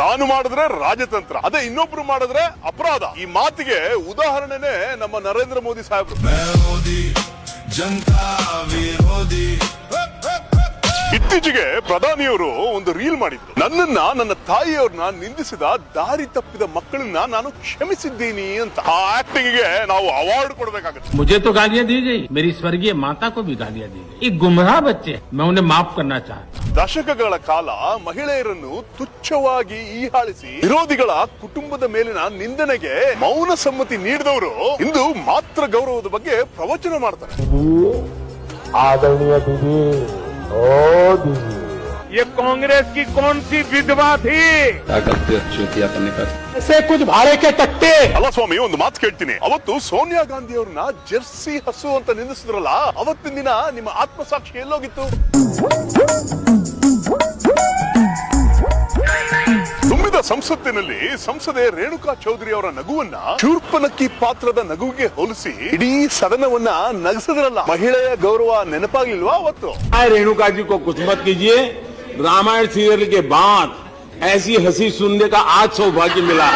ತಾನು ಮಾಡಿದ್ರೆ ರಾಜತಂತ್ರ, ಅದೇ ಇನ್ನೊಬ್ರು ಮಾಡಿದ್ರೆ ಅಪರಾಧ. ಈ ಮಾತಿಗೆ ಉದಾಹರಣೆನೆ ನಮ್ಮ ನರೇಂದ್ರ ಮೋದಿ ಸಾಹೇಬ್ರು. ಇತ್ತೀಚೆಗೆ ಪ್ರಧಾನಿಯವರು ಒಂದು ರೀಲ್ ಮಾಡಿದ್ರು. ನನ್ನ ತಾಯಿಯವ್ರನ್ನ ನಿಂದಿಸಿದ ದಾರಿ ತಪ್ಪಿದ ಮಕ್ಕಳನ್ನ ನಾನು ಕ್ಷಮಿಸಿದ್ದೀನಿ ಅಂತ. ಆ ಆಕ್ಟಿಂಗ್ ಗೆ ನಾವು ಅವಾರ್ಡ್ ಕೊಡಬೇಕಾಗುತ್ತೆ. मुझे तो गालियां दी गई, मेरी स्वर्गीय माता को भी गालियां दी गई. ये गुमराह बच्चे, मैं उन्हें माफ करना चाहता हूं. ದಶಕಗಳ ಕಾಲ ಮಹಿಳೆಯರನ್ನು ತುಚ್ಛವಾಗಿ ಹೀಯಾಳಿಸಿ ವಿರೋಧಿಗಳ ಕುಟುಂಬದ ಮೇಲಿನ ನಿಂದನೆಗೆ ಮೌನ ಸಮ್ಮತಿ ನೀಡಿದವರು ಇಂದು ಮಾತೃ ಗೌರವದ ಬಗ್ಗೆ ಪ್ರವಚನ ಮಾಡ್ತಾರೆ. आदरणीय दीदी, ओ दीदी, ये कांग्रेस की कौन सी विधवा थी ऐसे कुछ भाड़े के तख्ते. ಅಲ್ಲ ಸ್ವಾಮಿ, ಒಂದು ಮಾತು ಕೇಳ್ತೀನಿ. ಅವತ್ತು ಸೋನಿಯಾ ಗಾಂಧಿ ಅವ್ರನ್ನ ಜೆರ್ಸಿ ಹಸು ಅಂತ ನಿಂದಿಸಿದ್ರಲ್ಲ, ಅವತ್ತಿನ ದಿನ ನಿಮ್ಮ ಆತ್ಮಸಾಕ್ಷಿ ಎಲ್ಲೋಗಿತ್ತು? ತುಂಬಿದ ಸಂಸತ್ತಿನಲ್ಲಿ ಸಂಸದೆ ರೇಣುಕಾ ಚೌಧರಿ ಅವರ ನಗುವನ್ನ ಶೂರ್ಪನಕ್ಕಿ ಪಾತ್ರದ ನಗುವಿಗೆ ಹೋಲಿಸಿ ಇಡೀ ಸದನವನ್ನ ನಗಿಸಿದ್ರಲ್ಲ. ಮಹಿಳೆಯ ಗೌರವ ನೆನಪಾಗ್ಲಿಲ್ವಾ ಅವತ್ತು? रेणुका जी को कुछ मत कीजिए. रामायण सीरियल के बाद ऐसी हंसी सुनने का आज सौभाग्य मिला.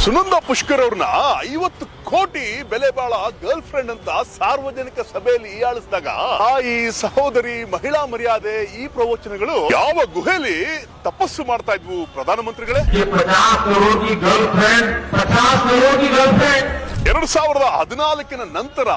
ಸುನಂದಾ ಪುಷ್ಕರ್ ಅವ್ರನ್ನ 50 ಕೋಟಿ ಬೆಲೆ ಬಾಳ ಗರ್ಲ್ ಫ್ರೆಂಡ್ ಅಂತ ಸಾರ್ವಜನಿಕ ಸಭೆಯಲ್ಲಿ ಹೀಯಾಳಿಸಿದಾಗ ತಾಯಿ, ಸಹೋದರಿ, ಮಹಿಳಾ ಮರ್ಯಾದೆ ಈ ಪ್ರವಚನಗಳು ಯಾವ ಗುಹೆಯಲ್ಲಿ ತಪಸ್ಸು ಮಾಡ್ತಾ ಇದ್ವು ಪ್ರಧಾನಮಂತ್ರಿಗಳೇ? 2014 ನಂತರ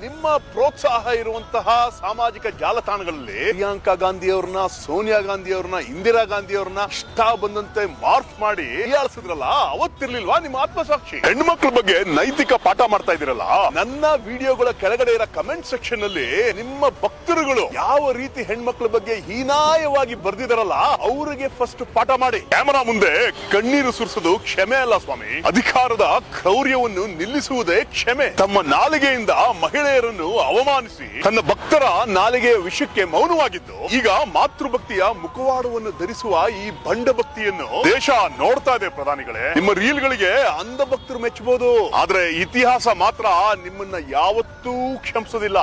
ನಿಮ್ಮ ಪ್ರೋತ್ಸಾಹ ಇರುವಂತಹ ಸಾಮಾಜಿಕ ಜಾಲತಾಣಗಳಲ್ಲಿ ಪ್ರಿಯಾಂಕಾ ಗಾಂಧಿ ಅವ್ರನ್ನ, ಸೋನಿಯಾ ಗಾಂಧಿ ಅವ್ರನ್ನ, ಇಂದಿರಾ ಗಾಂಧಿ ಅವ್ರನ್ನ ಇಷ್ಟ ಬಂದಂತೆ ಮಾರ್ಫ್ ಮಾಡಿ ಹೀಯಾಳಿಸಿದ್ರಲ್ಲ, ಅವತ್ತಿರ್ಲಿಲ್ವಾ ನಿಮ್ಮ ಆತ್ಮಸಾಕ್ಷಿ? ಹೆಣ್ಮಕ್ಳ ಬಗ್ಗೆ ನೈತಿಕ ಪಾಠ ಮಾಡ್ತಾ ಇದೀರಲ್ಲ. ನನ್ನ ವಿಡಿಯೋಗಳ ಕೆಳಗಡೆ ಇರೋ ಕಮೆಂಟ್ ಸೆಕ್ಷನ್ ಅಲ್ಲಿ ನಿಮ್ಮ ಭಕ್ತರುಗಳು ಯಾವ ರೀತಿ ಹೆಣ್ಮಕ್ಳ ಬಗ್ಗೆ ಹೀನಾಯವಾಗಿ ಬರ್ದಿದಾರಲ್ಲ, ಅವರಿಗೆ ಫಸ್ಟ್ ಪಾಠ ಮಾಡಿ. ಕ್ಯಾಮರಾ ಮುಂದೆ ಕಣ್ಣೀರು ಸುರಿಸೋದು ಕ್ಷಮೆ ಅಲ್ಲ ಸ್ವಾಮಿ. ಅಧಿಕಾರದ ಕ್ರೌರ್ಯವನ್ನು ನಿಲ್ಲಿಸುವುದೇ ಕ್ಷಮೆ. ತಮ್ಮ ನಾಲಿಗೆಯಿಂದ ಮಹಿಳೆಯರನ್ನು ಅವಮಾನಿಸಿ ತನ್ನ ಭಕ್ತರ ನಾಲಿಗೆಯ ವಿಷಯಕ್ಕೆ ಮೌನವಾಗಿದ್ದು, ಈಗ ಮಾತೃಭಕ್ತಿಯ ಮುಖವಾಡವನ್ನು ಧರಿಸುವ ಈ ಬಂಡ ಭಕ್ತಿಯನ್ನು ದೇಶ ನೋಡ್ತಾ ಇದೆ. ಪ್ರಧಾನಿಗಳೇ, ನಿಮ್ಮ ರೀಲ್ಗಳಿಗೆ ಅಂಧ ಭಕ್ತರು ಮೆಚ್ಚಬಹುದು, ಆದ್ರೆ ಇತಿಹಾಸ ಮಾತ್ರ ನಿಮ್ಮನ್ನ ಯಾವತ್ತೂ ಕ್ಷಮಿಸೋದಿಲ್ಲ.